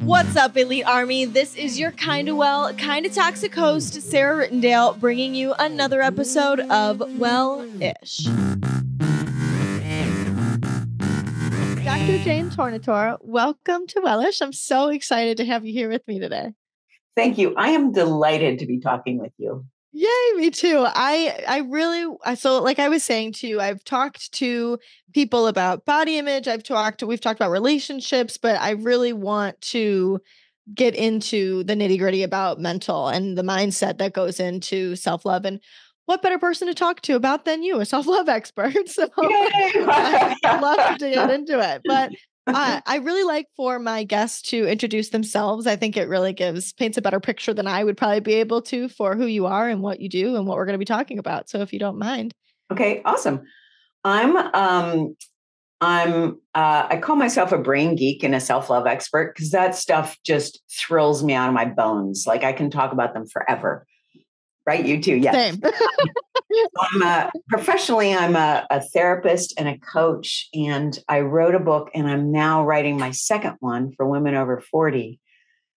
What's up, Elite Army? This is your kinda well, kinda toxic host, Sarah Rittendale, bringing you another episode of Wellish. Dr. Jane Tornatore, welcome to Wellish. I'm so excited to have you here with me today. Thank you. I am delighted to be talking with you. Yay, me too. So like I was saying to you, I've talked to people about body image. We've talked about relationships, but I really want to get into the nitty-gritty about mental and the mindset that goes into self-love. And what better person to talk to about than you, a self-love expert? So I'd love to get into it. But I really like for my guests to introduce themselves. I think it really paints a better picture than I would probably be able to for who you are and what you do and what we're going to be talking about. So if you don't mind. Okay, awesome. I call myself a brain geek and a self-love expert because that stuff just thrills me out of my bones. Like I can talk about them forever. Right? You too. Yes. Same. Professionally, I'm a therapist and a coach, and I wrote a book and I'm now writing my second one for women over 40.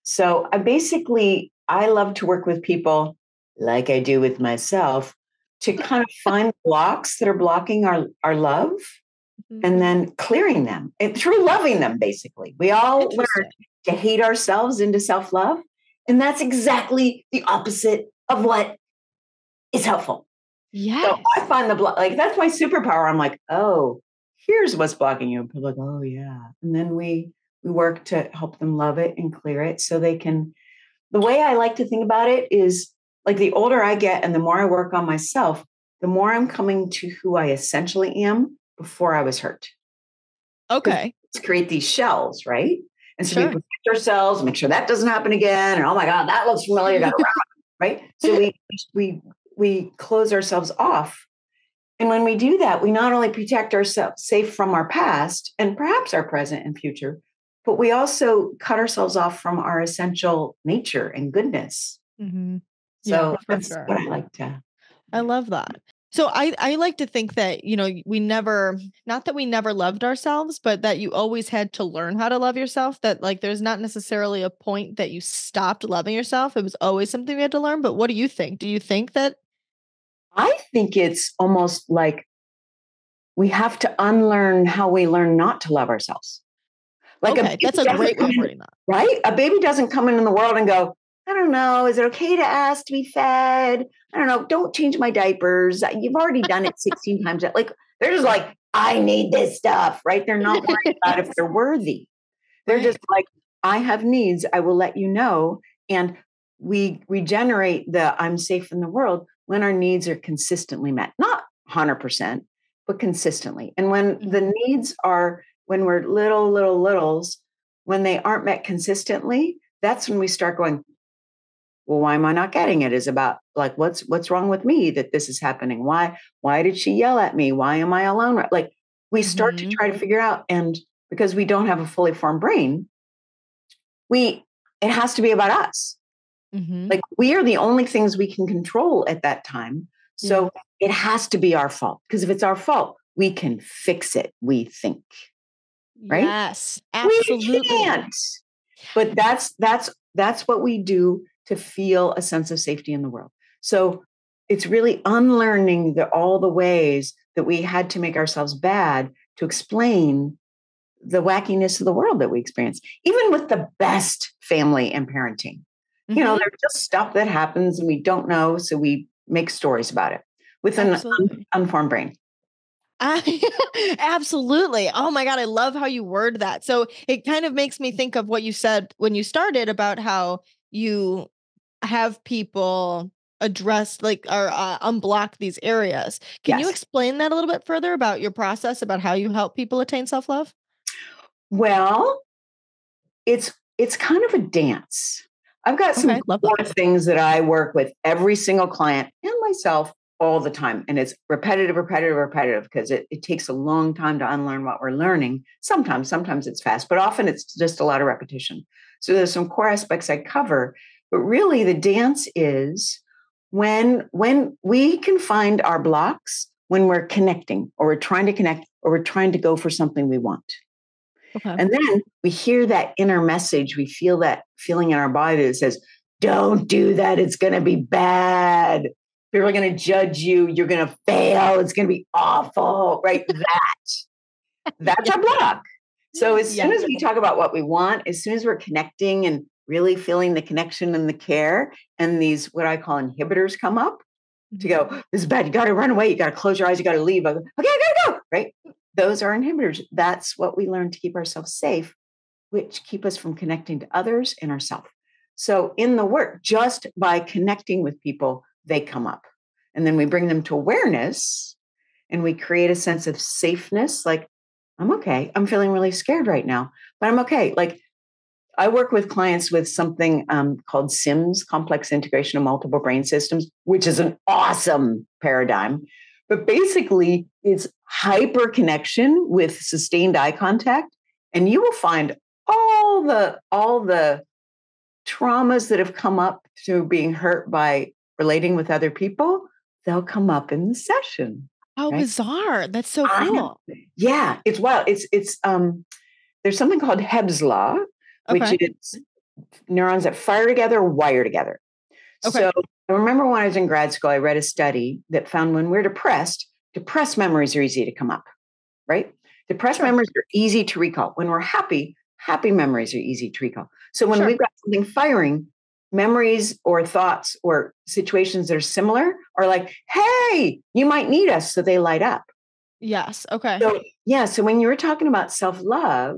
So I love to work with people like I do with myself to kind of find blocks that are blocking our love and then clearing them and through loving them. Basically, we all learn to hate ourselves into self-love. And that's exactly the opposite of what is helpful. Yes. So I find that's my superpower. I'm like, oh, here's what's blocking you. And people are like, oh yeah. And then we work to help them love it and clear it so they can. The way I like to think about it is like the older I get and the more I work on myself, the more I'm coming to who I essentially am before I was hurt. Okay. Let's create these shells, right? And so we protect ourselves, make sure that doesn't happen again. And oh my God, that looks familiar. Right? So we close ourselves off. And when we do that, we not only protect ourselves safe from our past and perhaps our present and future, but we also cut ourselves off from our essential nature and goodness. Mm-hmm. So that's what I like to. I love that. So I like to think that, not that we never loved ourselves, but that you always had to learn how to love yourself, that like, there's not necessarily a point that you stopped loving yourself. It was always something we had to learn. But what do you think? Do you think that? I think it's almost like we have to unlearn how we learn not to love ourselves. Like that's a great way of wording that. Right? A baby doesn't come into the world and go, I don't know. Is it okay to ask to be fed? I don't know. Don't change my diapers. You've already done it 16 times. Like, they're just like, I need this stuff, right? They're not worried about if they're worthy. They're just like, I have needs. I will let you know. And we regenerate I'm safe in the world when our needs are consistently met. Not 100%, but consistently. And when the needs are, when we're littles, when they aren't met consistently, that's when we start going, well, why am I not getting it? Is about like, what's wrong with me that this is happening? Why did she yell at me? Why am I alone? Like we start to try to figure out. And because we don't have a fully formed brain, it has to be about us. Mm-hmm. Like we are the only things we can control at that time. So it has to be our fault. Because if it's our fault, we can fix it, we think. Right? Yes, absolutely. We can't. But that's what we do to feel a sense of safety in the world. So it's really unlearning all the ways that we had to make ourselves bad to explain the wackiness of the world that we experience, even with the best family and parenting. Mm-hmm. There's just stuff that happens and we don't know. So we make stories about it with an unformed brain. Absolutely. Oh my God. I love how you word that. So it kind of makes me think of what you said when you started about how you have people address or unblock these areas. Can you explain that a little bit further about your process, about how you help people attain self-love? Well, it's kind of a dance. I've got some things that I work with every single client and myself all the time. And it's repetitive, because it takes a long time to unlearn what we're learning. Sometimes it's fast, but often it's just a lot of repetition. So there's some core aspects I cover, but really the dance is when we can find our blocks when we're connecting or we're trying to connect or we're trying to go for something we want. Okay. And then we hear that inner message. We feel that feeling in our body that says, don't do that. It's going to be bad. People are going to judge you. You're going to fail. It's going to be awful, right? That's Yeah. our block. So as soon Yeah. as we talk about what we want, as soon as we're connecting and really feeling the connection and the care, and these, what I call inhibitors, come up to go, this is bad. You got to run away. You got to close your eyes. You got to leave. I go, okay, I got to go. Right. Those are inhibitors. That's what we learn to keep ourselves safe, which keep us from connecting to others and ourselves. So in the work, just by connecting with people, they come up. And then we bring them to awareness and we create a sense of safeness. Like, I'm okay. I'm feeling really scared right now, but I'm okay. Like, I work with clients with something called SIMS, complex integration of multiple brain systems, which is an awesome paradigm. But basically, it's hyper connection with sustained eye contact. And you will find all the traumas that have come up through being hurt by relating with other people, they'll come up in the session. How Right? bizarre. That's so cool. Yeah, it's wild. It's there's something called Hebb's law, which Okay. is neurons that fire together, wire together. Okay. So I remember when I was in grad school, I read a study that found when we're depressed memories are easy to come up, right? Depressed Sure. memories are easy to recall. When we're happy memories are easy to recall. So when Sure. we've got something firing, memories or thoughts or situations that are similar are like, hey, you might need us. So they light up. Yes. Okay. So, yeah. So when you were talking about self-love,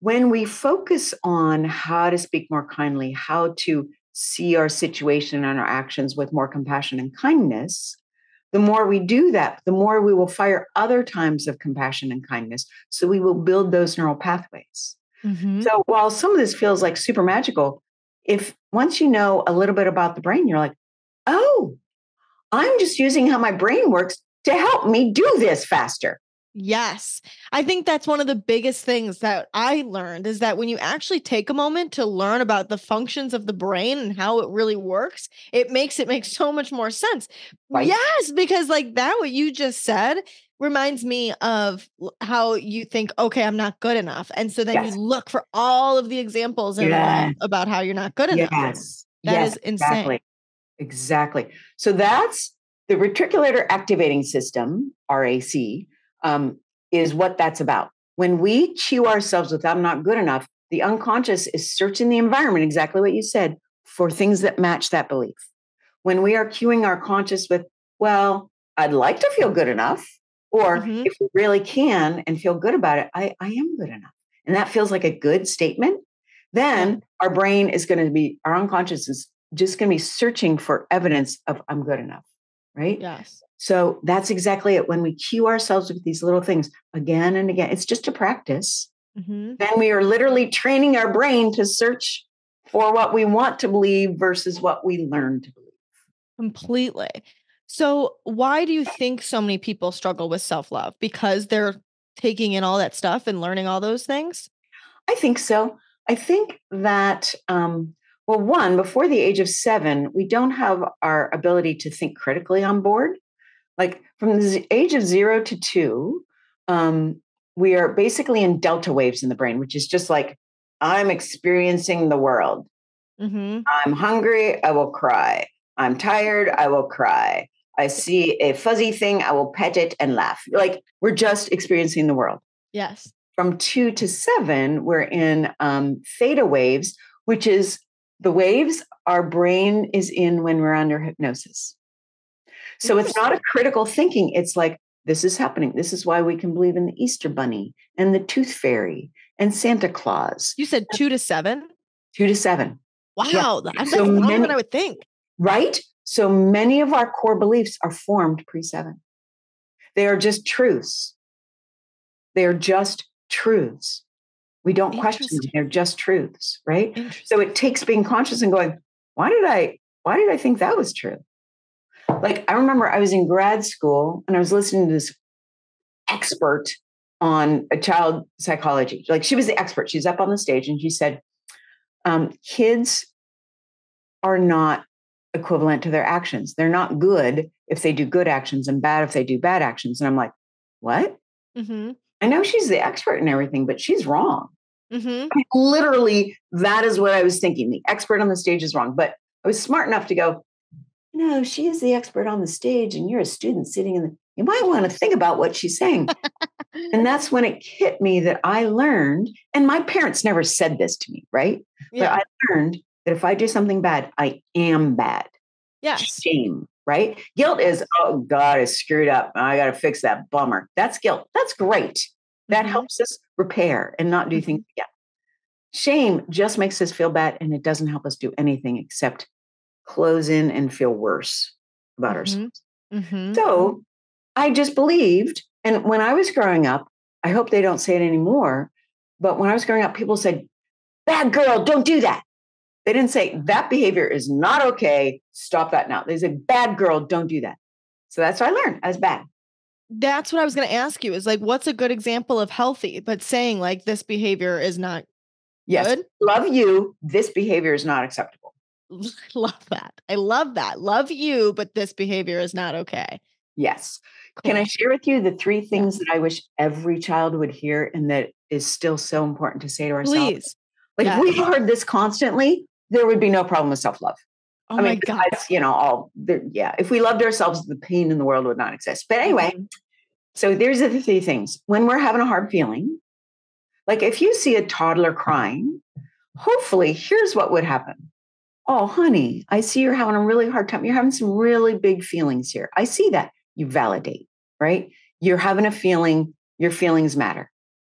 when we focus on how to speak more kindly, how to see our situation and our actions with more compassion and kindness, the more we do that, the more we will fire other times of compassion and kindness. So we will build those neural pathways. Mm-hmm. So while some of this feels like super magical, if once you know a little bit about the brain, you're like, oh, I'm just using how my brain works to help me do this faster. Yes. I think that's one of the biggest things that I learned is that when you actually take a moment to learn about the functions of the brain and how it really works, it makes so much more sense. Right. Yes, because like that, what you just said reminds me of how you think, okay, I'm not good enough. And so then you Yes. look for all of the examples in life Yes. about how you're not good enough. Yes. That Yes. is insane. Exactly. Exactly. So that's the reticulator activating system, RAC, is what that's about. When we cue ourselves with I'm not good enough, the unconscious is searching the environment, exactly what you said, for things that match that belief. When we are cueing our conscious with, well, I'd like to feel good enough, or Mm-hmm. if we really can and feel good about it, I am good enough. And that feels like a good statement. Then our brain is going to be, our unconscious is just going to be searching for evidence of I'm good enough, right? Yes. So that's exactly it. When we cue ourselves with these little things again and again, it's just a practice. Mm-hmm. Then we are literally training our brain to search for what we want to believe versus what we learn to believe. Completely. So, why do you think so many people struggle with self-love? Because they're taking in all that stuff and learning all those things? I think so. I think that, well, one, before the age of 7, we don't have our ability to think critically on board. Like from the age of 0 to 2, we are basically in delta waves in the brain, which is just like, I'm experiencing the world. Mm-hmm. I'm hungry, I will cry. I'm tired, I will cry. I see a fuzzy thing, I will pet it and laugh. Like we're just experiencing the world. Yes. From 2 to 7, we're in theta waves, which is the waves our brain is in when we're under hypnosis. So it's not a critical thinking. It's like, this is happening. This is why we can believe in the Easter Bunny and the Tooth Fairy and Santa Claus. You said 2 to 7? 2 to 7. Yeah. Wow, that's So longer many, than I would think. right? So many of our core beliefs are formed pre-7. They are just truths. They are just truths. We don't question them. They're just truths, right? So it takes being conscious and going, why did I think that was true? Like I remember I was in grad school and I was listening to this expert on a child psychology. Like she was the expert. She's up on the stage and she said, kids are not equivalent to their actions. They're not good if they do good actions and bad if they do bad actions. And I'm like, what? Mm-hmm. I know she's the expert in everything, but she's wrong. Mm-hmm. I mean, literally, that is what I was thinking. The expert on the stage is wrong. But I was smart enough to go, no, she is the expert on the stage, and you're a student sitting in the, you might want to think about what she's saying. And that's when it hit me that I learned, and my parents never said this to me, right? Yeah. But I learned that if I do something bad, I am bad. Yes. Shame, right? Guilt is, oh God, I screwed up. I got to fix that. Bummer. That's guilt. That's great. That helps us repair and not do things again. Shame just makes us feel bad, and it doesn't help us do anything except close in and feel worse about ourselves. So I just believed. And when I was growing up, I hope they don't say it anymore. But when I was growing up, people said, bad girl, don't do that. They didn't say that behavior is not okay. Stop that now. They said, bad girl, don't do that. So that's what I learned. I was bad. That's what I was going to ask you is like, what's a good example of healthy, but saying like this behavior is not good? Love you. This behavior is not acceptable. Love that. I love that. Love you, but this behavior is not okay. Yes. Cool. Can I share with you the 3 things that I wish every child would hear and that is still so important to say to ourselves? Please. Like if we heard this constantly, there would be no problem with self-love. Oh my God. If we loved ourselves, the pain in the world would not exist. But anyway, so there's the 3 things. When we're having a hard feeling, like if you see a toddler crying, hopefully here's what would happen. Oh, honey, I see you're having a really hard time. You're having some really big feelings here. I see that. You validate, right? You're having a feeling. Your feelings matter.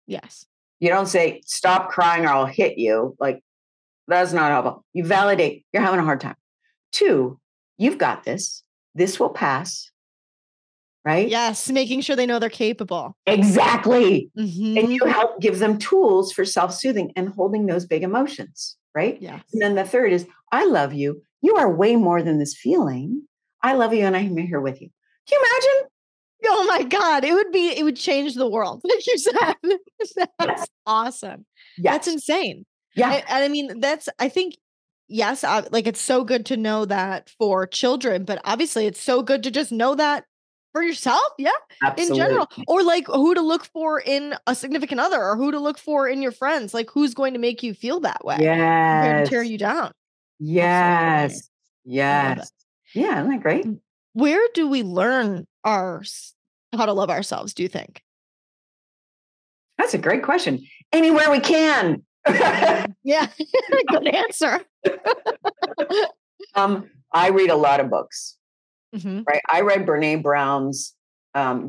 Yes. You don't say, stop crying or I'll hit you. Like, that's not helpful. You validate. You're having a hard time. 2, you've got this. This will pass. Right? Yes. Making sure they know they're capable. Exactly. And you help give them tools for self-soothing and holding those big emotions. Right? Yes. And then the 3rd is, I love you. You are way more than this feeling. I love you and I'm here with you. Can you imagine? Oh my God. It would change the world. Like you said. That's awesome. Yes. That's insane. Yeah. And I mean, I think, yes, like it's so good to know that for children, but obviously it's so good to just know that for yourself. Yeah. Absolutely. In general, or like who to look for in a significant other or who to look for in your friends, like who's going to make you feel that way. Yes. To tear you down. Yes. So yes. Yeah. Isn't that great? Where do we learn how to love ourselves, do you think? That's a great question. Anywhere we can. Yeah. Good answer. I read a lot of books. Mm-hmm. Right. I read Brene Brown's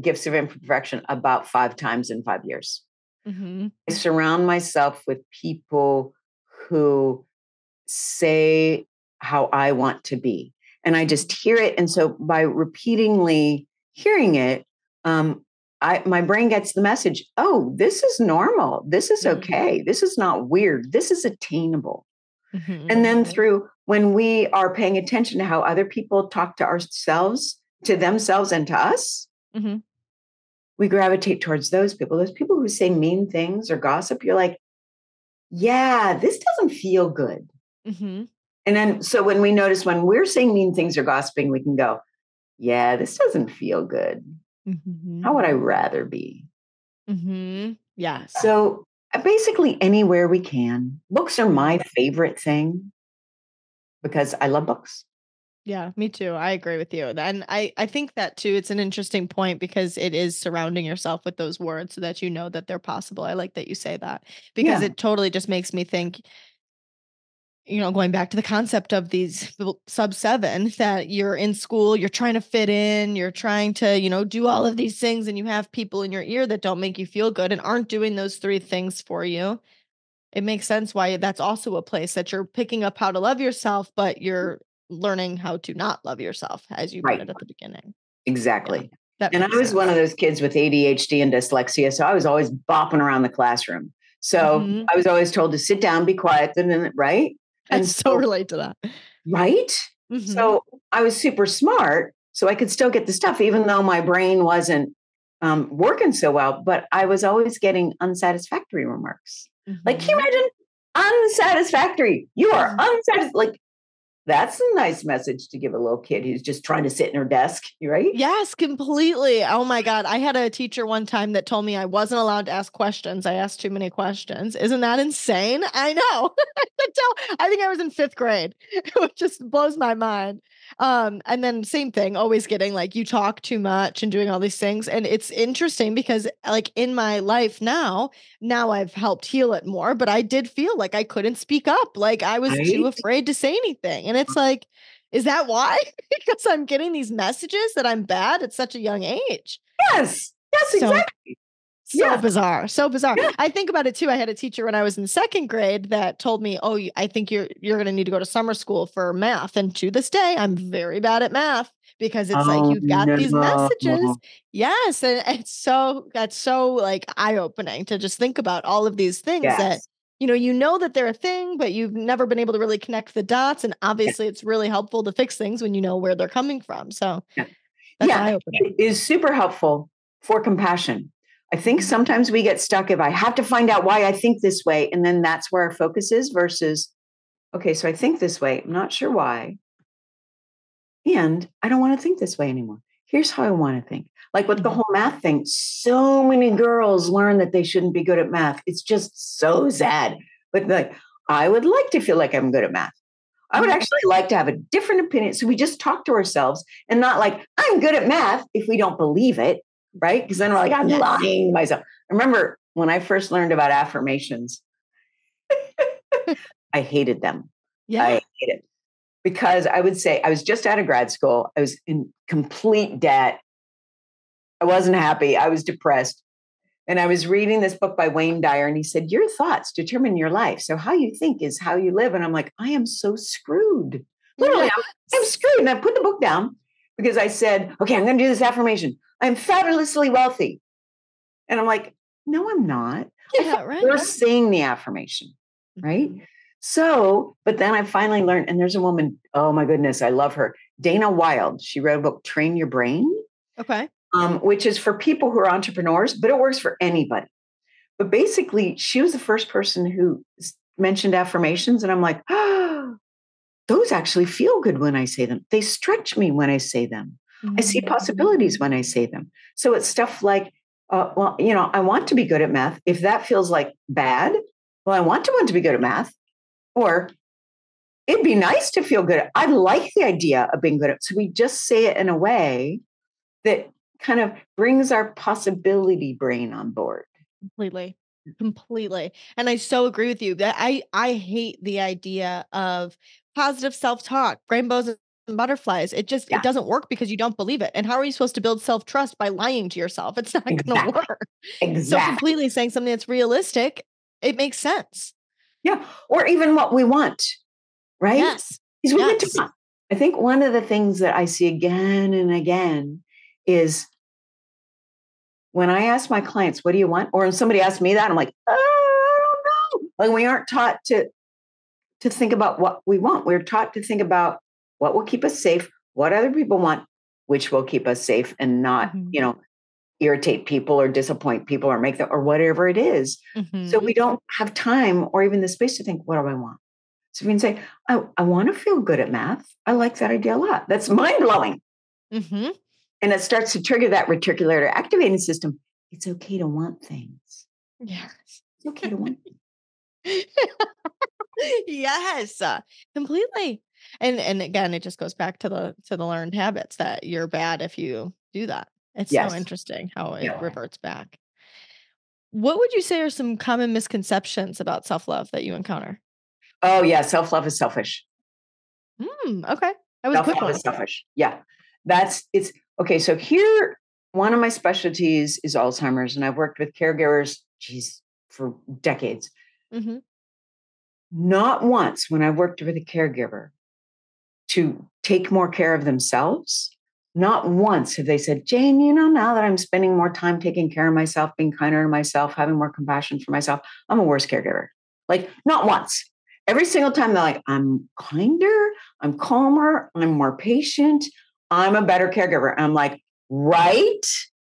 Gifts of Imperfection about 5 times in 5 years. Mm-hmm. I surround myself with people who say how I want to be. And I just hear it. And so by repeatedly hearing it, my brain gets the message, oh, this is normal. This is okay. This is not weird. This is attainable. Mm-hmm. And then through when we are paying attention to how other people talk to ourselves, to themselves and to us, we gravitate towards those people who say mean things or gossip. You're like, yeah, this doesn't feel good. Mm-hmm. And then, so when we notice when we're saying mean things or gossiping, we can go, yeah, this doesn't feel good. Mm-hmm. How would I rather be? Mm-hmm. Yes. So basically anywhere we can. Books are my favorite thing because I love books. Yeah, me too. I agree with you. And I think that too, it's an interesting point because it is surrounding yourself with those words so that you know that they're possible. I like that you say that because it totally just makes me think, going back to the concept of these sub 7, that you're in school, you're trying to fit in, you're trying to, do all of these things and you have people in your ear that don't make you feel good and aren't doing those 3 things for you. It makes sense why that's also a place that you're picking up how to love yourself, but you're learning how to not love yourself as you put it at the beginning. Exactly. Yeah, and I was one of those kids with ADHD and dyslexia. So I was always bopping around the classroom. So I was always told to sit down, be quiet, right? And so relate to that. Right? Mm-hmm. So I was super smart. So I could still get the stuff, even though my brain wasn't working so well. But I was always getting unsatisfactory remarks. Mm-hmm. Like, can you imagine unsatisfactory? You are unsatisfactory. Like, That's a nice message to give a little kid who's just trying to sit in her desk, right? Yes, completely. Oh my God. I had a teacher one time that told me I wasn't allowed to ask questions. I asked too many questions. Isn't that insane? I know. I think I was in fifth grade. It just blows my mind. And then same thing, always getting like, you talk too much and doing all these things. And it's interesting because like in my life now I've helped heal it more, but I did feel like I couldn't speak up. Like I was too Right? afraid to say anything. And it's like, is that why? Because I'm getting these messages that I'm bad at such a young age. Yes. Yes, So exactly. so Yeah. bizarre. So bizarre. Yeah. I think about it too. I had a teacher when I was in second grade that told me, "Oh, I think you're going to need to go to summer school for math." And to this day, I'm very bad at math because it's like Oh you've got these messages. no. Yes, and that's so like eye-opening to just think about all of these things that Yes. you know that they're a thing, but you've never been able to really connect the dots. And Yeah. obviously, it's really helpful to fix things when you know where they're coming from. So Yeah. that's Yeah. eye-opening. It is super helpful for compassion. I think Mhm. sometimes we get stuck if I have to find out why I think this way. And then that's where our focus is versus, okay, so I think this way. I'm not sure why. And I don't want to think this way anymore. Here's how I want to think. Like with the Mhm. whole math thing, so many girls learn that they shouldn't be good at math. It's just so sad. But like, I would like to feel like I'm good at math. I would Mhm. actually like to have a different opinion. So we just talk to ourselves and not like, I'm good at math if we don't believe it, right? Because then we're like, I'm Yes. lying to myself. I remember when I first learned about affirmations, I hated them. Yeah. I hated because I would say I was just out of grad school. I was in complete debt. I wasn't happy. I was depressed. And I was reading this book by Wayne Dyer, and he said, your thoughts determine your life. So how you think is how you live. And I'm like, I am so screwed. Literally, I'm Yes. screwed. And I put the book down because I said, okay, I'm going to do this affirmation. I'm fabulously wealthy. And I'm like, no, I'm not. I Yeah, thought right. we're saying the affirmation, right? Mhm. So, but then I finally learned, and there's a woman, oh my goodness, I love her. Dana Wilde. She wrote a book, Train Your Brain, Okay. which is for people who are entrepreneurs, but it works for anybody. But basically, she was the first person who mentioned affirmations. And I'm like, oh, those actually feel good when I say them. They stretch me when I say them. I see Mhm. possibilities when I say them. So it's stuff like, well, I want to be good at math. If that feels like bad, well, I want to be good at math. Or it'd be nice to feel good. I like the idea of being good at. So we just say it in a way that kind of brings our possibility brain on board. Completely. Completely. And I so agree with you that I hate the idea of positive self-talk, rainbows and butterflies. It Yeah, doesn't work because you don't believe it. And how are you supposed to build self-trust by lying to yourself? It's not going to exactly. work. So Exactly. completely saying something that's realistic, it makes sense. Yeah. Or even what we want, right? Yes. Because we get to Yes. I think one of the things that I see again and again is when I ask my clients, what do you want? Or when somebody asks me that, I'm like, oh, I don't know. Like we aren't taught to think about what we want. We're taught to think about what will keep us safe, what other people want, which will keep us safe and not, Mhm. irritate people or disappoint people or make them or whatever it is. So we Mhm. don't have time or even the space to think, what do I want? So we can say, I want to feel good at math. I like that idea a lot. That's mind blowing. Mhm. And it starts to trigger that reticular activating system. It's okay to want things. Yes. It's okay to want things. Yes, completely. And again, it just goes back to the learned habits that you're bad if you do that. It's so Yes. interesting how it Yeah. reverts back. What would you say are some common misconceptions about self-love that you encounter? Oh, yeah. Self love is selfish. Okay. That was a Self quick love is one. selfish. Yeah. It's okay. So here, one of my specialties is Alzheimer's, and I've worked with caregivers, geez, for decades. Mhm. Not once when I've worked with a caregiver to take more care of themselves. Not once have they said, Jane, now that I'm spending more time taking care of myself, being kinder to myself, having more compassion for myself, I'm a worse caregiver. Like, not once. Every single time they're like, I'm kinder, I'm calmer, I'm more patient, I'm a better caregiver. And I'm like, right?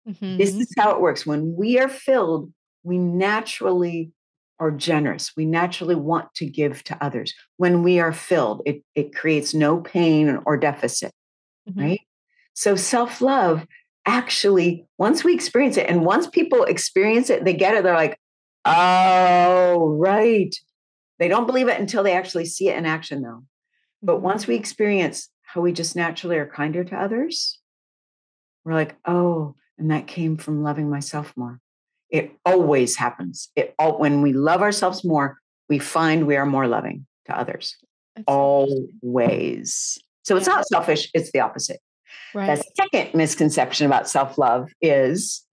This Mhm. is how it works. When we are filled, we naturally are generous. We naturally want to give to others. When we are filled, it creates no pain or deficit, right? So self-love, actually, once we experience it, and once people experience it, they get it, they're like, oh, right. They don't believe it until they actually see it in action, though. But once we experience how we just naturally are kinder to others, we're like, oh, and that came from loving myself more. It always happens. When we love ourselves more, we find we are more loving to others. That's always. So it's not selfish, it's the opposite. Right. The second misconception about self-love is,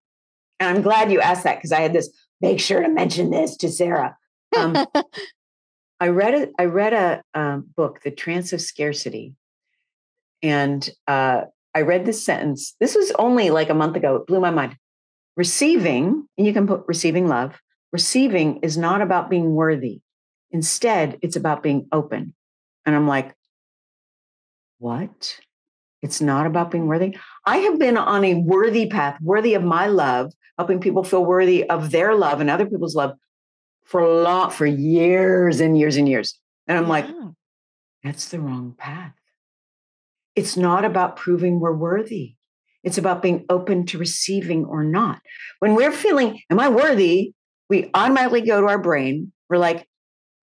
and I'm glad you asked that because I had this, make sure to mention this to Sarah. I read a book, The Trance of Scarcity. And I read this sentence. This was only like a month ago. It blew my mind. Receiving, and you can put receiving love, receiving is not about being worthy. Instead, it's about being open. And I'm like, what? It's not about being worthy. I have been on a worthy path, worthy of my love, helping people feel worthy of their love and other people's love for years and years and years. And I'm like, that's the wrong path. It's not about proving we're worthy. It's about being open to receiving or not. When we're feeling, am I worthy? We automatically go to our brain. We're like,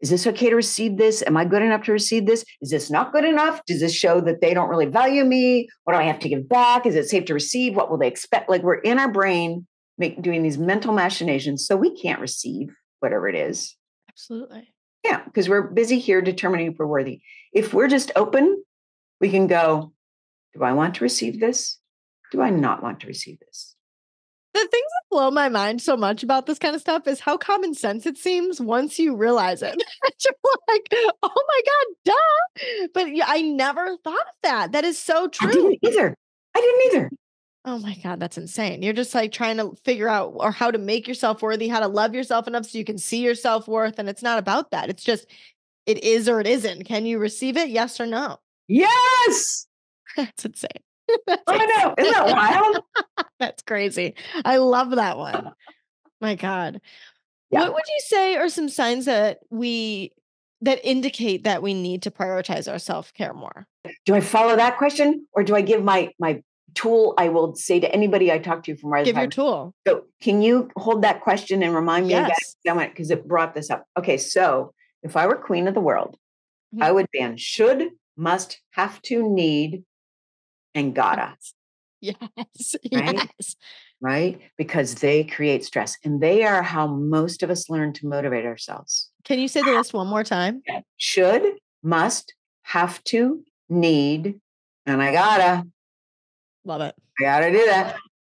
is this okay to receive this? Am I good enough to receive this? Is this not good enough? Does this show that they don't really value me? What do I have to give back? Is it safe to receive? What will they expect? Like we're in our brain doing these mental machinations so we can't receive whatever it is. Absolutely. Yeah, because we're busy here determining if we're worthy. If we're just open, we can go, do I want to receive this? Do I not want to receive this? The things that blow my mind so much about this kind of stuff is how common sense it seems once you realize it. You're like, oh my God, duh. But I never thought of that. That is so true. I didn't either. Oh my God, that's insane. You're just like trying to figure out or how to make yourself worthy, how to love yourself enough so you can see your self-worth. And it's not about that. It's just, it is or it isn't. Can you receive it? Yes or no? Yes. That's insane. I know. Isn't that wild? That's crazy. I love that one. My God. Yeah. What would you say are some signs that indicate that we need to prioritize our self-care more? Do I follow that question or do I give my tool? I will say to anybody I talk to from Give your tool. So can you hold that question and remind me again? Because it brought this up. Okay. So if I were queen of the world, I would ban should, must, have to, need, and gotta. Yes. Right? Yes. Right? Because they create stress and they are how most of us learn to motivate ourselves. Can you say the list one more time? Should, must, have to, need, and I gotta. Love it. I gotta do that.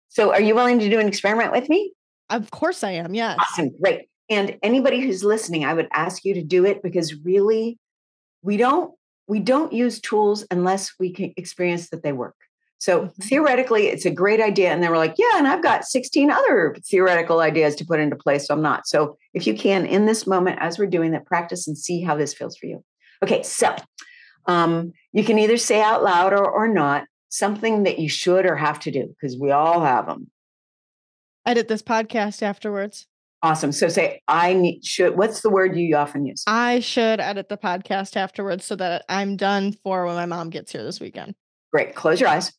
So are you willing to do an experiment with me? Of course I am. Yes. Awesome. Great. And anybody who's listening, I would ask you to do it because really we don't use tools unless we can experience that they work. So theoretically, it's a great idea. And then we're like, yeah, and I've got 16 other theoretical ideas to put into place. So I'm not. So if you can, in this moment, as we're doing that, practice and see how this feels for you. Okay. So you can either say out loud or not something that you should or have to do because we all have them. Edit this podcast afterwards. Awesome. So say, should, what's the word you often use? I should edit the podcast afterwards so that I'm done for when my mom gets here this weekend. Great. Close your eyes.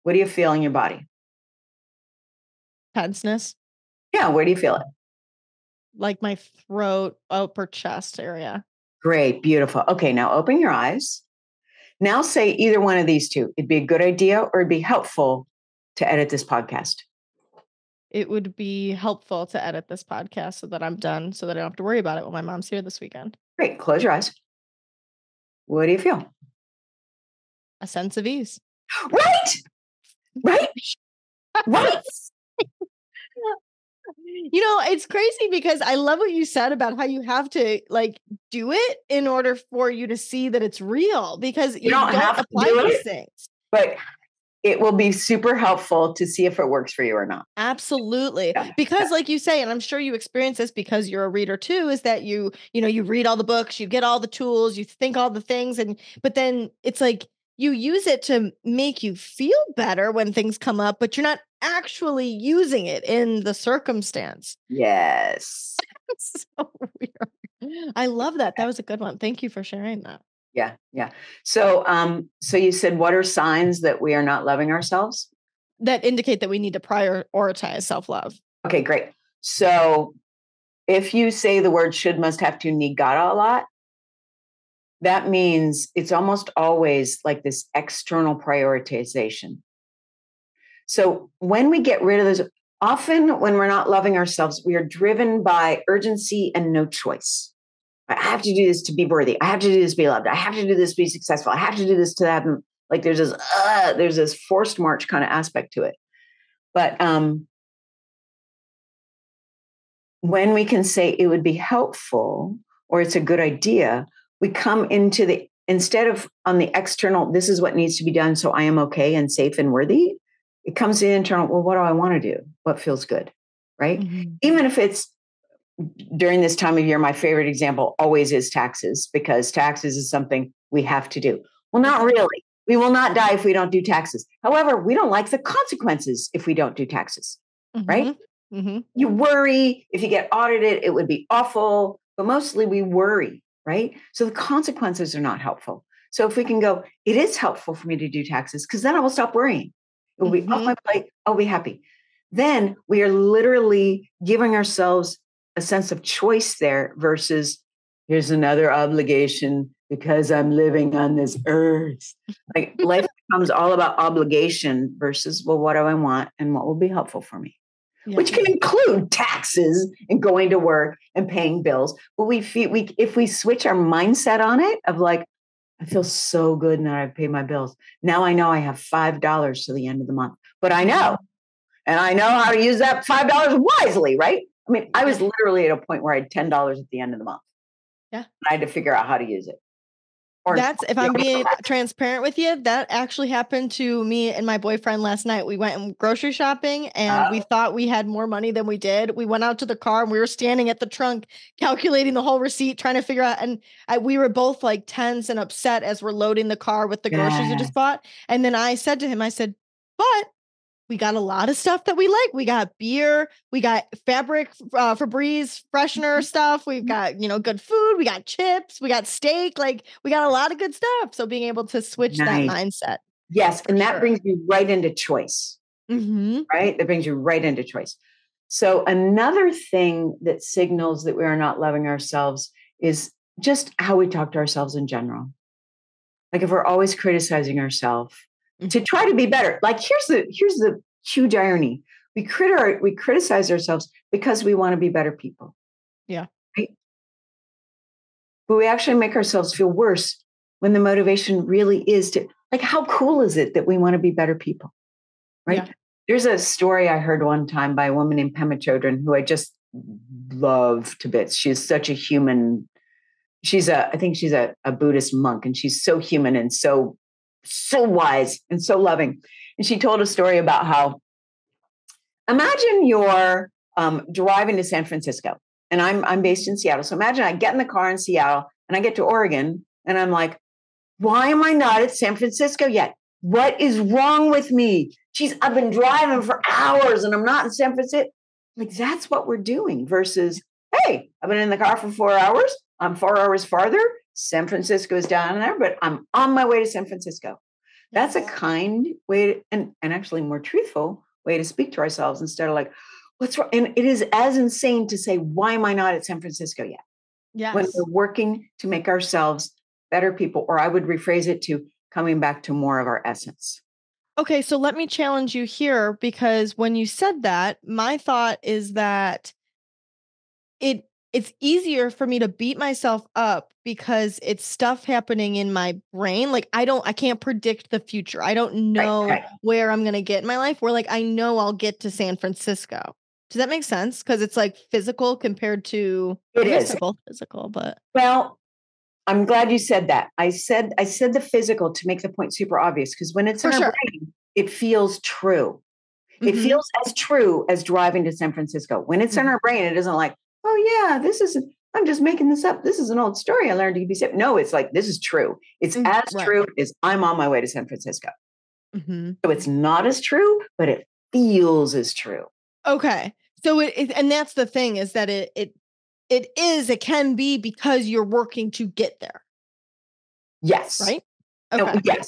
What do you feel in your body? Tenseness. Yeah. Where do you feel it? Like my throat, upper chest area. Great. Beautiful. Okay. Now open your eyes. Now say either one of these two. It'd be a good idea or it'd be helpful to edit this podcast. It would be helpful to edit this podcast so that I'm done, so that I don't have to worry about it when my mom's here this weekend. Great. Close your eyes. What do you feel? A sense of ease. Right. Right. Right. You know, it's crazy because I love what you said about how you have to like do it in order for you to see that it's real because you don't have apply to do these things. But it will be super helpful to see if it works for you or not. Absolutely. Yeah. Because like you say, and I'm sure you experience this because you're a reader too, is that you read all the books, you get all the tools, you think all the things, but then it's like you use it to make you feel better when things come up, but you're not actually using it in the circumstance. Yes. So weird. I love that. That was a good one. Thank you for sharing that. Yeah. Yeah. So you said, what are signs that we are not loving ourselves? That indicate that we need to prioritize self-love. Okay, great. So if you say the word should, must, have to, need, gotta a lot, that means it's almost always like this external prioritization. So when we get rid of those, often when we're not loving ourselves, we are driven by urgency and no choice. I have to do this to be worthy. I have to do this to be loved. I have to do this to be successful. I have to do this to have, like there's this forced march kind of aspect to it. But when we can say it would be helpful or it's a good idea, we come into the, instead of on the external, this is what needs to be done so I am okay and safe and worthy, it comes to the internal, well, what do I want to do? What feels good, right? Mm-hmm. Even if it's during this time of year, my favorite example always is taxes, because taxes is something we have to do. Well, not really. We will not die if we don't do taxes. However, we don't like the consequences if we don't do taxes, right? Mm-hmm. You worry if you get audited, it would be awful, but mostly we worry, right? So the consequences are not helpful. So if we can go, it is helpful for me to do taxes, because then I will stop worrying. It will be off my plate. I'll be happy. Then we are literally giving ourselves a sense of choice there versus here's another obligation because I'm living on this earth. Like life becomes all about obligation versus, well, what do I want and what will be helpful for me? Yeah. Which can include taxes and going to work and paying bills. But if we switch our mindset on it of like, I feel so good now I've paid my bills. Now I know I have $5 to the end of the month, but I know, and I know how to use that $5 wisely, right? I mean, I was literally at a point where I had $10 at the end of the month. Yeah. And I had to figure out how to use it. If I'm being transparent with you, that actually happened to me and my boyfriend last night. We went grocery shopping and we thought we had more money than we did. We went out to the car and we were standing at the trunk, calculating the whole receipt, trying to figure out. And we were both like tense and upset as we're loading the car with the groceries we just bought. And then I said to him, but we got a lot of stuff that we like. We got beer, we got fabric, Febreze freshener stuff. We've got, good food. We got chips, we got steak. Like we got a lot of good stuff. So being able to switch that mindset. Yes. And that brings you right into choice, right? That brings you right into choice. So another thing that signals that we are not loving ourselves is just how we talk to ourselves in general. Like if we're always criticizing ourselves, to try to be better. Like here's the huge irony. We criticize ourselves because we want to be better people. Yeah. Right? But we actually make ourselves feel worse when the motivation really is to, like, how cool is it that we want to be better people? Right? Yeah. There's a story I heard one time by a woman named Pema Chodron, who I just love to bits. She's such a human. I think she's a Buddhist monk, and she's so human and so wise and so loving. And she told a story about how, imagine you're driving to San Francisco, and I'm based in Seattle. So imagine I get in the car in Seattle and I get to Oregon and I'm like, why am I not at San Francisco yet? What is wrong with me? Geez, I've been driving for hours and I'm not in San Francisco. Like that's what we're doing versus, hey, I've been in the car for 4 hours. I'm 4 hours farther. San Francisco is down there, but I'm on my way to San Francisco. That's a kind way and actually more truthful way to speak to ourselves instead of like, what's wrong? And it is as insane to say, why am I not at San Francisco yet? Yes. When we're working to make ourselves better people, or I would rephrase it to coming back to more of our essence. Okay, so let me challenge you here, because when you said that, my thought is that it's easier for me to beat myself up because it's stuff happening in my brain. Like I can't predict the future. I don't know where I'm going to get in my life, where like, I know I'll get to San Francisco. Does that make sense? Cause it's like physical compared to, it is both physical, but. Well, I'm glad you said that. I said the physical to make the point super obvious. Cause when it's in our brain, it feels true. It feels as true as driving to San Francisco. When it's in our brain, it isn't like, oh yeah, I'm just making this up. This is an old story I learned to be safe. No, it's like, this is true. It's as true as I'm on my way to San Francisco. So it's not as true, but it feels as true. Okay. So and that's the thing, is that it it can be because you're working to get there. Yes. Right? No, Okay.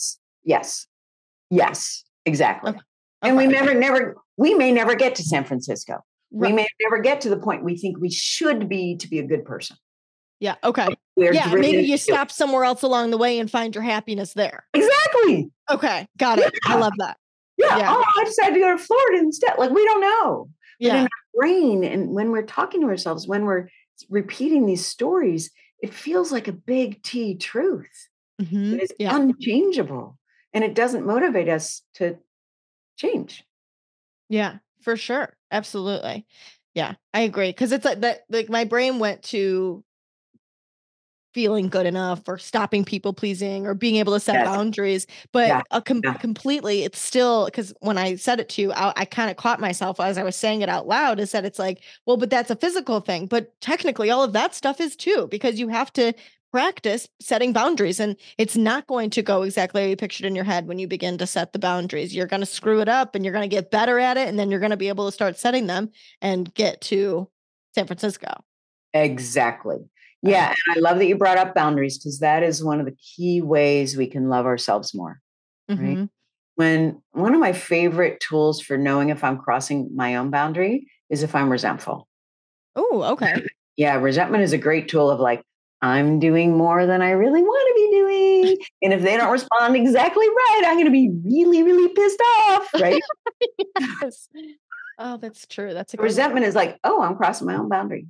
Yes, exactly. Okay. And we Okay. we may never get to San Francisco. We Right. may never get to the point we think we should be to be a good person. Yeah. Okay. We're Yeah. driven Maybe you to do it. stop somewhere else along the way and find your happiness there. Exactly. Okay. Got it. I Yeah. love that. Yeah. Yeah. Oh, I decided to go to Florida instead. Like, we don't know. But in Yeah. our brain, and when we're talking to ourselves, when we're repeating these stories, it feels like a big T truth. Mm-hmm. It is Yeah. unchangeable. And it doesn't motivate us to change. Yeah. For sure. Absolutely. Yeah. I agree. Cause it's like that, like my brain went to feeling good enough or stopping people pleasing or being able to set Yes. boundaries. But Yeah. Yeah. completely, it's still because when I said it to you, I kind of caught myself as I was saying it out loud, is that it's like, well, but that's a physical thing. But technically, all of that stuff is too, because you have to practice setting boundaries, and it's not going to go exactly how you pictured in your head when you begin to set the boundaries. You're going to screw it up and you're going to get better at it. And then you're going to be able to start setting them and get to San Francisco. Exactly. Yeah. And I love that you brought up boundaries, because that is one of the key ways we can love ourselves more. Right. Mm-hmm. When one of my favorite tools for knowing if I'm crossing my own boundary is if I'm resentful. Oh, okay. Yeah. Resentment is a great tool of like, I'm doing more than I really want to be doing. And if they don't respond exactly right, I'm going to be really, really pissed off. Right. Yes. Oh, that's true. That's a good one. Resentment is like, oh, I'm crossing my own boundary.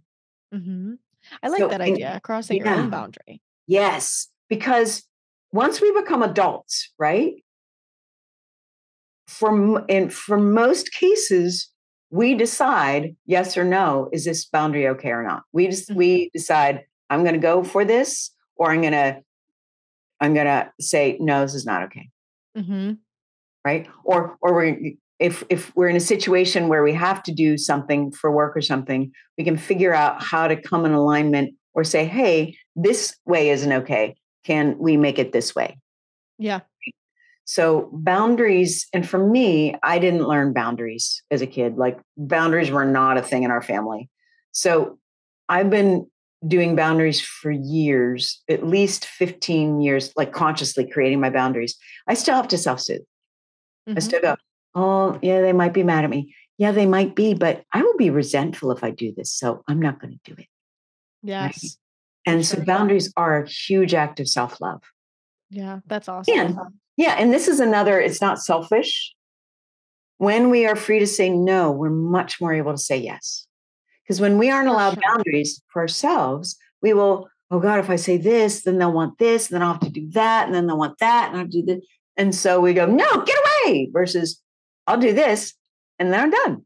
Mm-hmm. I like So, that idea, crossing your yeah. own boundary. Yes. Because once we become adults, right? For most cases, we decide yes or no. Is this boundary okay or not? We decide I'm going to go for this, or I'm gonna say no. This is not okay, Mm-hmm. right? Or if we're in a situation where we have to do something for work or something, we can figure out how to come in alignment, or say, hey, this way isn't okay. Can we make it this way? Yeah. So boundaries, and for me, I didn't learn boundaries as a kid. Like, boundaries were not a thing in our family. So I've been doing boundaries for years, at least 15 years, like consciously creating my boundaries. I still have to self-soothe. I Mm-hmm. still go, oh, yeah, they might be mad at me. Yeah, they might be, but I will be resentful if I do this. So I'm not going to do it. Right. Yes. For And so sure. boundaries are a huge act of self-love. Yeah, that's awesome. And yeah, and this is another, it's not selfish. When we are free to say no, we're much more able to say yes. Because when we aren't For allowed sure. boundaries for ourselves, we will, oh God, if I say this, then they'll want this, and then I'll have to do that, and then they'll want that, and I'll do this. And so we go, no, get away, versus I'll do this, and then I'm done.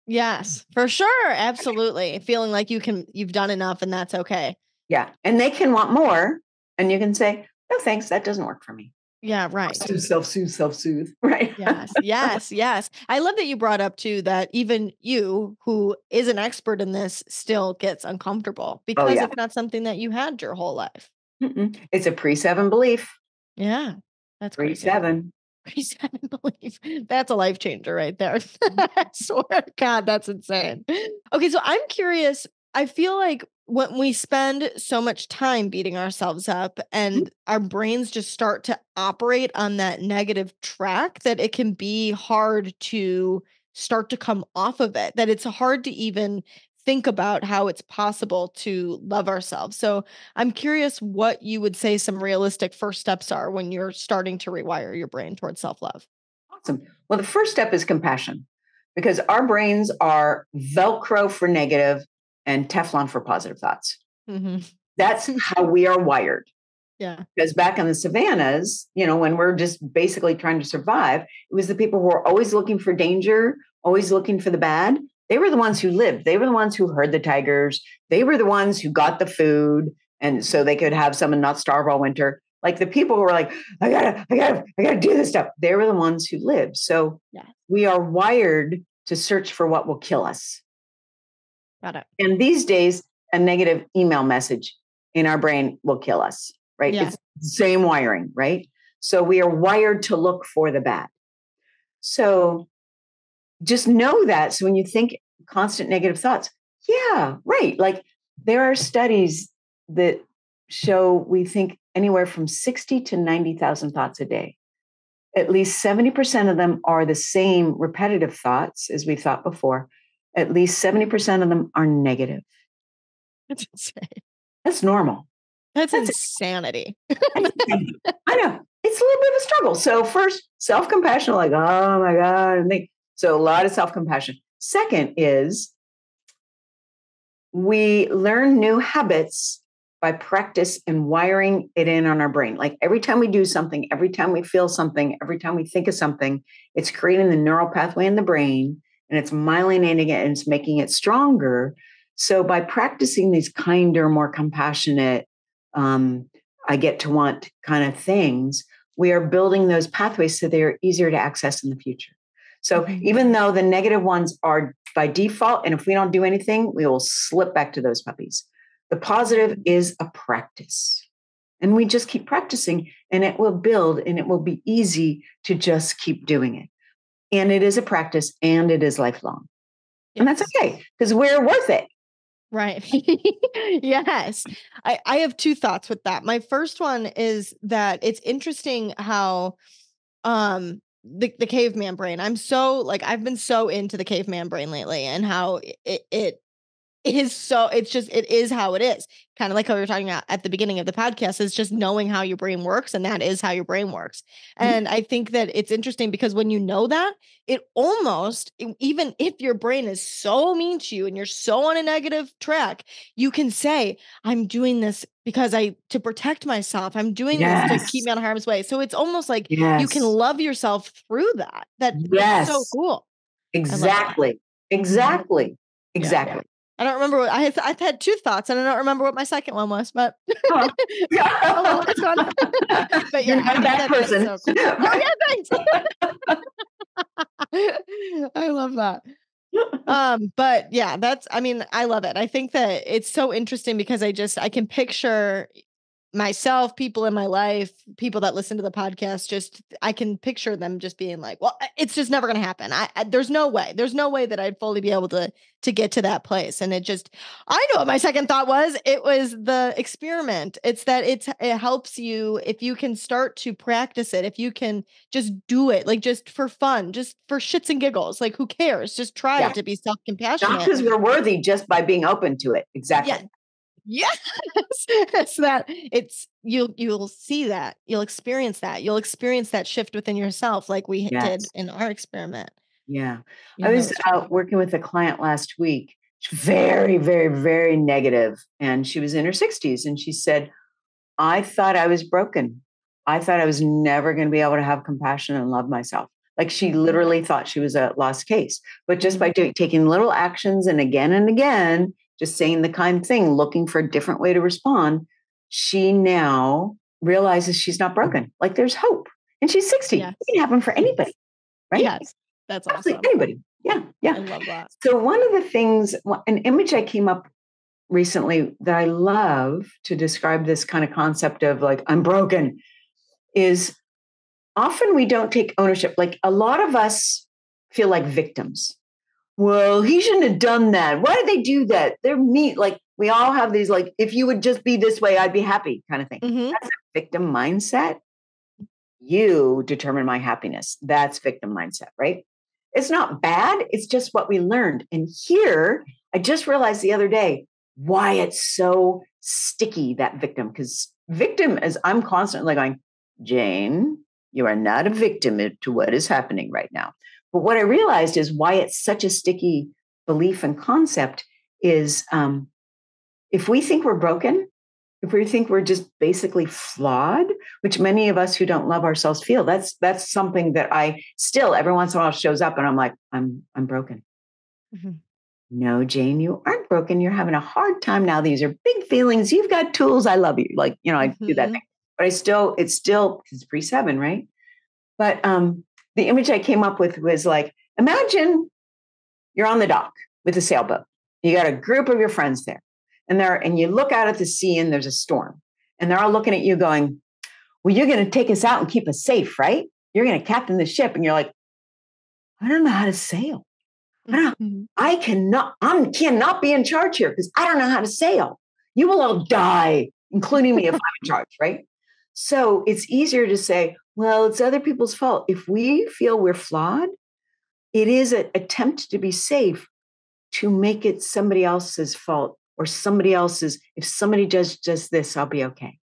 Yes, for sure. Absolutely. Feeling like you've done enough and that's okay. Yeah. And they can want more. And you can say, no, thanks, that doesn't work for me. Yeah, right. Self-soothe. Right. Yes, yes, yes. I love that you brought up too that even you, who is an expert in this, still gets uncomfortable Oh, because yeah. it's not something that you had your whole life. It's a pre-7 belief. Yeah, that's crazy. Pre-7. Pre-7 belief. That's a life changer right there. I swear to God, that's insane. Okay, so I'm curious. I feel like when we spend so much time beating ourselves up and our brains just start to operate on that negative track, that it can be hard to start to come off of it, that it's hard to even think about how it's possible to love ourselves. So I'm curious what you would say some realistic first steps are when you're starting to rewire your brain towards self-love. Awesome. Well, the first step is compassion, because our brains are Velcro for negative and Teflon for positive thoughts. Mm-hmm. That's how we are wired. Yeah. Because back in the savannas, when we're just basically trying to survive, it was the people who were always looking for danger, always looking for the bad. They were the ones who lived. They were the ones who heard the tigers. They were the ones who got the food. And so they could have some and not starve all winter. Like, the people who were like, I gotta do this stuff. They were the ones who lived. So Yeah. we are wired to search for what will kill us. Got it. And these days, a negative email message in our brain will kill us, right? Yeah. It's the same wiring, right? So we are wired to look for the bad. So just know that. So when you think constant negative thoughts, yeah, right. Like, There are studies that show we think anywhere from 60 to 90,000 thoughts a day. At least 70% of them are the same repetitive thoughts as we thought before. At least 70% of them are negative. That's insane. That's normal. That's insanity. I know. It's a little bit of a struggle. So first, self-compassion, like, oh my God. So a lot of self-compassion. Second is we learn new habits by practice and wiring it in on our brain. Like every time we do something, every time we feel something, every time we think of something, it's creating the neural pathway in the brain and it's myelinating it and it's making it stronger. So by practicing these kinder, more compassionate, I get to want kind of things, we are building those pathways so they are easier to access in the future. So even though the negative ones are by default, and if we don't do anything, we will slip back to those puppies. The positive is a practice. And we just keep practicing and it will build and it will be easy to just keep doing it. And it is a practice and it is lifelong. Yes. And that's okay because we're worth it. Right. Yes. I have two thoughts with that. My first one is that it's interesting how the caveman brain. I've been so into the caveman brain lately and how it is so it is how it is. Kind of like how we were talking about at the beginning of the podcast, is just knowing how your brain works, and that is how your brain works. And I think that it's interesting because when you know that, it almost, even if your brain is so mean to you and you're so on a negative track, you can say, I'm doing this because to protect myself. I'm doing this to keep me out of harm's way. So it's almost like you can love yourself through that. That's so cool. Exactly. Yeah. I don't remember what I've had two thoughts and I don't remember what my second one was, but oh, last one. But you're not a bad person. So cool. Oh yeah, thanks. I love that. But yeah, I love it. I think that it's so interesting because I can picture myself, people in my life, people that listen to the podcast, I can picture them just being like, well, it's just never going to happen. There's no way that I'd fully be able to get to that place. And I know what my second thought was. It was the experiment. It's that it helps you if you can start to practice it, if you can just do it, like just for fun, just for shits and giggles, like who cares? Just try to be self-compassionate. Not because we're worthy, just by being open to it. Exactly. Yeah. Yes, you'll see that, you'll experience that shift within yourself, like we did in our experiment. Yeah, I was working with a client last week, very, very, very negative, and she was in her 60s, and she said, "I thought I was broken. I thought I was never going to be able to have compassion and love myself." Like she literally thought she was a lost case, but just by taking little actions and again, just saying the kind thing, looking for a different way to respond, she now realizes she's not broken. Like there's hope. And she's 60. Yes. It can happen for anybody, right? Yes, that's awesome. Anybody. Yeah. I love that. So one of the things, an image I came up recently that I love to describe this kind of concept of like, I'm broken, is often we don't take ownership. Like a lot of us feel like victims. Well, he shouldn't have done that. Why did they do that? They're mean. Like we all have these, like, if you would just be this way, I'd be happy kind of thing. That's a victim mindset. You determine my happiness. That's victim mindset, right? It's not bad. It's just what we learned. And here, I just realized the other day why it's so sticky, that victim. Because victim is, I'm constantly going, Jane, you are not a victim to what is happening right now. But what I realized is why it's such a sticky belief and concept is if we think we're broken, if we think we're just basically flawed, which many of us who don't love ourselves feel, that's something that I still every once in a while shows up and I'm like, I'm broken. No, Jane, you aren't broken. You're having a hard time now. These are big feelings. You've got tools. I love you. Like, I do that thing. But it's pre-7, right? But the image I came up with was like, imagine you're on the dock with a sailboat. You got a group of your friends there. And you look out at the sea and there's a storm. And they're all looking at you going, well, you're going to take us out and keep us safe, right? You're going to captain the ship. And you're like, I don't know how to sail. I cannot be in charge here because I don't know how to sail. You will all die, including me if I'm in charge, right? So it's easier to say, well, it's other people's fault. If we feel we're flawed, it is an attempt to be safe to make it somebody else's fault or somebody else's. If somebody does this, I'll be okay,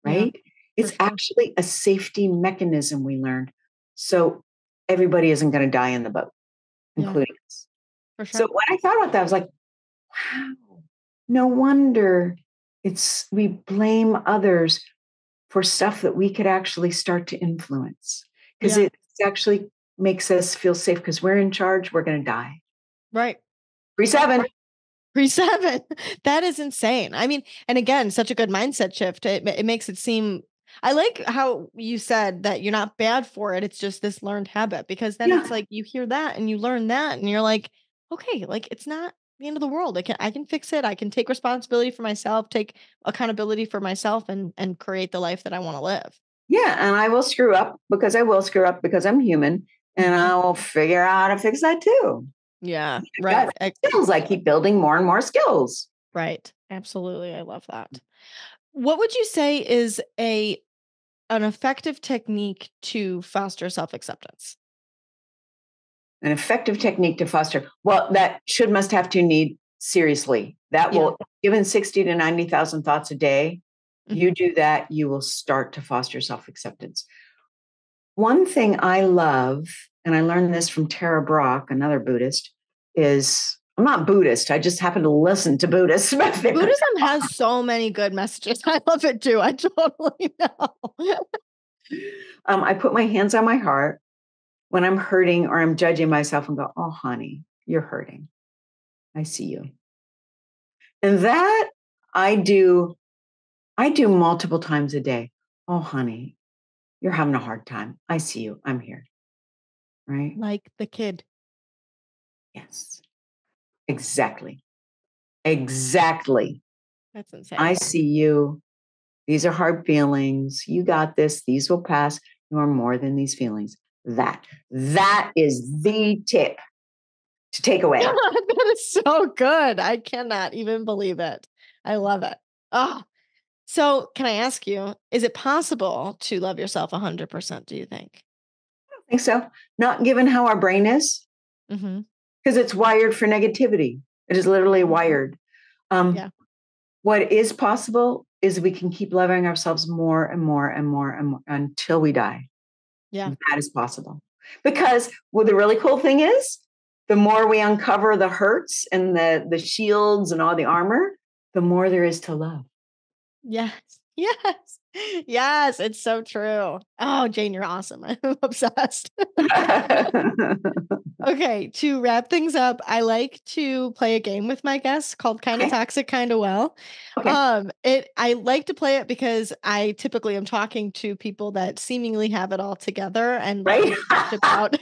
right? It's sure. actually a safety mechanism we learned. So everybody isn't going to die in the boat, including us. For sure. So when I thought about that, I was like, wow, no wonder we blame others for stuff that we could actually start to influence because it actually makes us feel safe because we're in charge. We're going to die. Right. Pre-7. That is insane. I mean, and again, such a good mindset shift. It makes it seem, I like how you said that you're not bad for it. It's just this learned habit, because then it's like you hear that and you learn that and you're like, okay, like it's not the end of the world. I can fix it. I can take responsibility for myself, take accountability for myself, and create the life that I want to live. Yeah. And I will screw up because I'm human, and I will figure out how to fix that too. Yeah. Right. Skills. I keep building more and more skills. Right. Absolutely. I love that. What would you say is an effective technique to foster self-acceptance? An effective technique to foster. Well, that must have to need seriously. That will, given 60 to 90,000 thoughts a day, you do that, you will start to foster self-acceptance. One thing I love, and I learned this from Tara Brach, another Buddhist, is I'm not Buddhist. I just happen to listen to Buddhists. Buddhism has so many good messages. I love it too. I totally know. I put my hands on my heart when I'm hurting or I'm judging myself and go, oh, honey, you're hurting. I see you. And that I do multiple times a day. Oh, honey, you're having a hard time. I see you. I'm here. Right? Like the kid. Yes. Exactly. Exactly. That's insane. I see you. These are hard feelings. You got this. These will pass. You are more than these feelings. That is the tip to take away. That is so good. I cannot even believe it. I love it. Oh, so can I ask you, is it possible to love yourself 100%, do you think? I don't think so. Not given how our brain is, because it's wired for negativity. It is literally wired. What is possible is we can keep loving ourselves more and more and more and more until we die. Yeah. That is possible. Because the really cool thing is, the more we uncover the hurts and the shields and all the armor, the more there is to love. Yes. Yes. Yes. It's so true. Oh, Jane, you're awesome. I'm obsessed. Okay. To wrap things up, I like to play a game with my guests called Kinda Toxic, Kinda Well. I like to play it because I typically am talking to people that seemingly have it all together, and right? About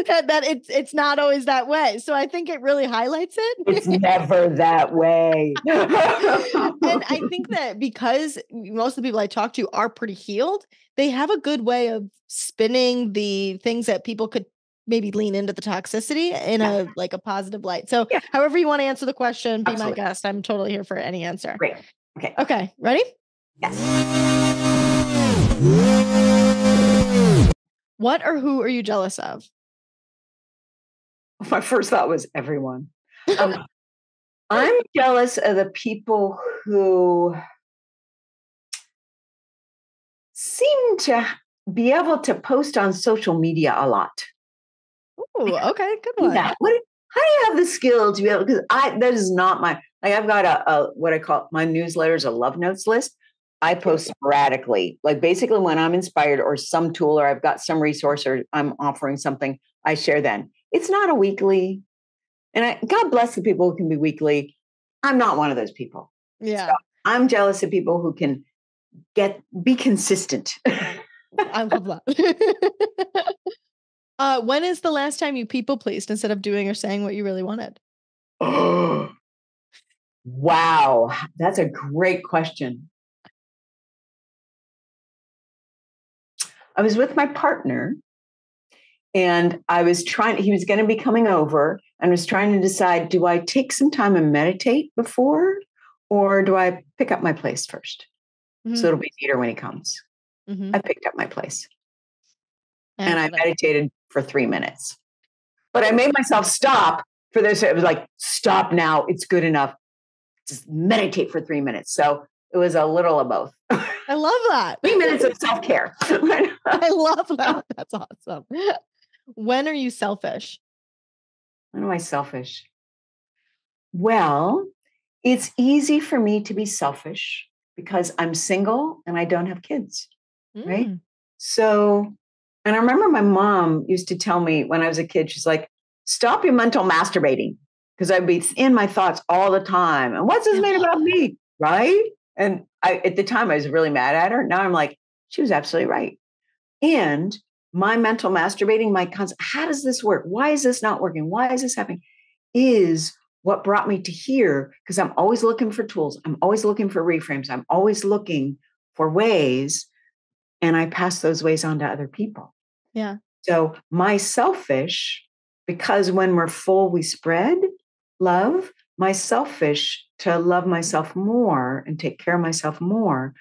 that it's not always that way. So I think it really highlights it. It's never that way. And I think that because most of the people I talk to are pretty healed, they have a good way of spinning the things that people could maybe lean into the toxicity in a positive light. So however you want to answer the question, be my guest. I'm totally here for any answer. Great. Okay. Ready? Yes. What or who are you jealous of? My first thought was everyone. I'm jealous of the people who seem to be able to post on social media a lot. Oh, okay, good one. How do you have the skill to be able? Because that is not my. Like I've got a what I call my newsletters, a love notes list. I post sporadically, like basically when I'm inspired or some tool or I've got some resource or I'm offering something, I share then. It's not a weekly, and God bless the people who can be weekly. I'm not one of those people. Yeah, so I'm jealous of people who can be consistent. I love that. When is the last time you people pleased instead of doing or saying what you really wanted? Oh, wow. That's a great question. I was with my partner And he was going to be coming over and was trying to decide, do I take some time and meditate before, or do I pick up my place first? Mm-hmm. So it'll be neater when he comes. Mm-hmm. I picked up my place and I meditated for 3 minutes, but I made myself stop for this. It was like, stop now. It's good enough. Just meditate for 3 minutes. So it was a little of both. I love that. 3 minutes of self-care. I love that. That's awesome. When are you selfish? When am I selfish? Well, it's easy for me to be selfish because I'm single and I don't have kids, right? So, and I remember my mom used to tell me when I was a kid, she's like, stop your mental masturbating, because I'd be in my thoughts all the time. And what's this made about me, right? And at the time, I was really mad at her. Now I'm like, she was absolutely right. And my mental masturbating, my concept, how does this work? Why is this not working? Why is this happening? Is what brought me to here, because I'm always looking for tools. I'm always looking for reframes. I'm always looking for ways, and I pass those ways on to other people. Yeah. So my selfish, because when we're full, we spread love. My selfish, to love myself more and take care of myself more,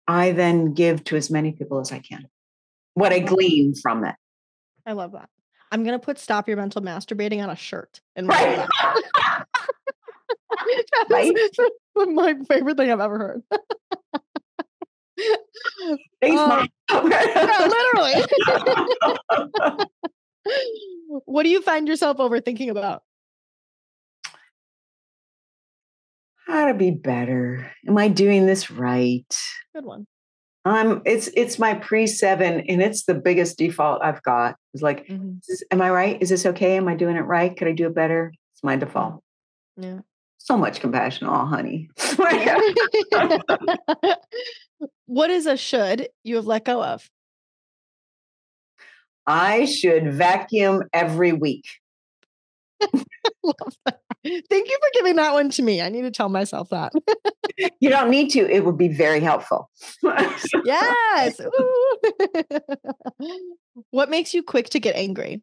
I then give to as many people as I can. What I glean from it. I love that. I'm going to put stop your mental masturbating on a shirt. And Right. That's my favorite thing I've ever heard. Thanks, Mom. Yeah, literally. What do you find yourself overthinking about? How to be better. Am I doing this right? Good one. It's my pre-7, and it's the biggest default I've got. It's like, am I right? Is this okay? Am I doing it right? Could I do it better? It's my default. Yeah. So much compassion. Oh, honey. What is a should you have let go of? I should vacuum every week. Love that. Thank you for giving that one to me. I need to tell myself that. You don't need to. It would be very helpful. Yes. What makes you quick to get angry?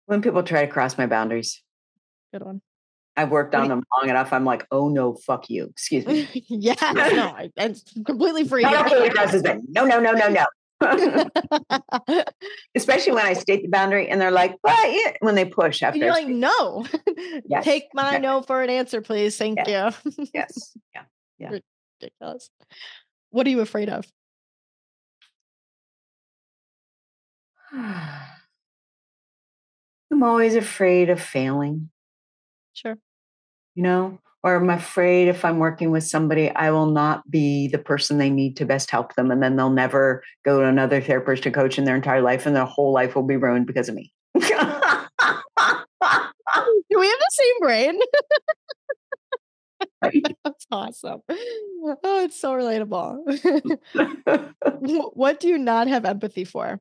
When people try to cross my boundaries. Good one. I've worked on them long enough. I'm like, oh no, fuck you. Excuse me. Yes, no, it's completely free. Not okay to cross his boundary. No. Especially when I state the boundary and they're like, what? Yeah. When they push after. You're like, no. Yes, take my no for an answer, please. Thank you. Yes. Yeah. Ridiculous. What are you afraid of? I'm always afraid of failing. Sure. Or I'm afraid if I'm working with somebody, I will not be the person they need to best help them. And then they'll never go to another therapist or coach in their entire life, and their whole life will be ruined because of me. Do we have the same brain? That's awesome. Oh, it's so relatable. What do you not have empathy for?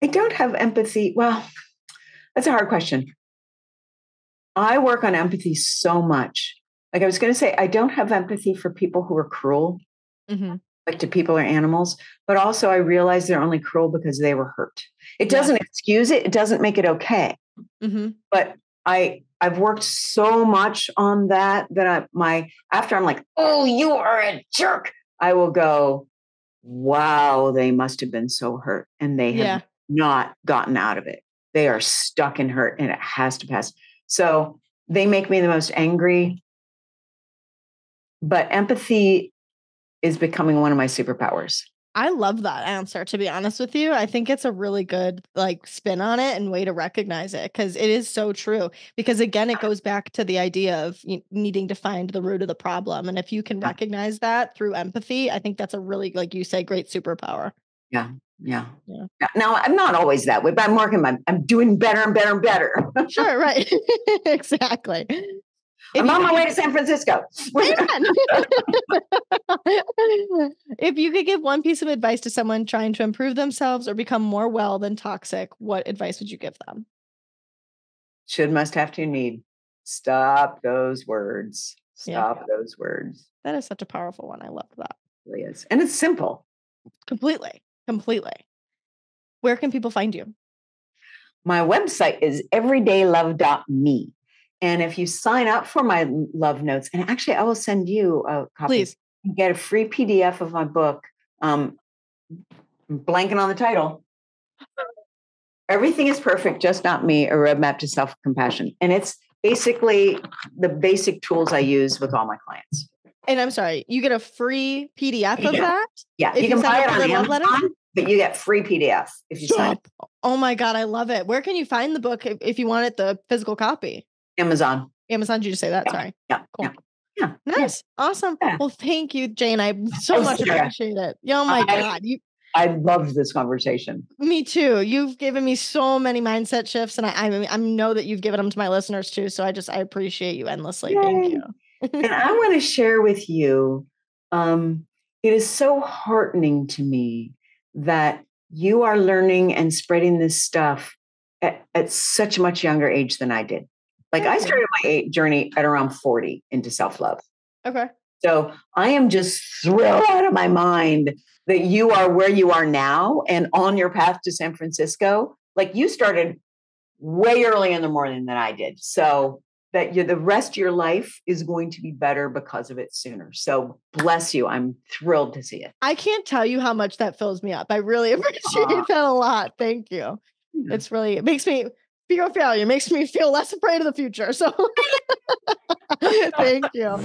I don't have empathy. Well, that's a hard question. I work on empathy so much. Like I was going to say, I don't have empathy for people who are cruel, like to people or animals, but also I realize they're only cruel because they were hurt. It doesn't excuse it. It doesn't make it okay. But I've worked so much on that after I'm like, oh, you are a jerk, I will go, wow, they must have been so hurt and they have not gotten out of it. They are stuck in hurt and it has to pass. So they make me the most angry. But empathy is becoming one of my superpowers. I love that answer, to be honest with you. I think it's a really good spin on it and way to recognize it, because it is so true. Because again, it goes back to the idea of needing to find the root of the problem. And if you can recognize that through empathy, I think that's a really, like you say, great superpower. Yeah. Now, I'm not always that way, but I'm doing better and better and better. Sure, right. Exactly. I'm on my way to San Francisco. If you could give one piece of advice to someone trying to improve themselves or become more well than toxic, what advice would you give them? Should, must, have to, need. Stop those words. Stop those words. That is such a powerful one. I love that. It really is. And it's simple. Completely. Where can people find you? My website is everydaylove.me. And if you sign up for my love notes, and actually I will send you a copy. Please. You get a free PDF of my book. I'm blanking on the title. Everything is Perfect, Just Not Me, a roadmap to self-compassion. And it's basically the basic tools I use with all my clients. And I'm sorry, you get a free PDF of that? Yeah, if you can sign buy up it for on the love letter? Amazon, but you get free PDF if you sign up. Oh my God, I love it. Where can you find the book if you want it, the physical copy? Amazon. Amazon, did you just say that? Yeah. Sorry. Yeah. Cool. Yeah. Nice. Yeah. Awesome. Yeah. Well, thank you, Jane. I so much appreciate it. Oh my God. I loved this conversation. Me too. You've given me so many mindset shifts, and I know that you've given them to my listeners too. So I appreciate you endlessly. Yay. Thank you. And I want to share with you, it is so heartening to me that you are learning and spreading this stuff at such a much younger age than I did. Like I started my journey at around 40 into self-love. Okay. So I am just thrilled out of my mind that you are where you are now and on your path to San Francisco. Like you started way early in the morning than I did. So that the rest of your life is going to be better because of it sooner. So bless you. I'm thrilled to see it. I can't tell you how much that fills me up. I really appreciate that a lot. Thank you. It's really, it makes me fear of failure. It makes me feel less afraid of the future. So thank you.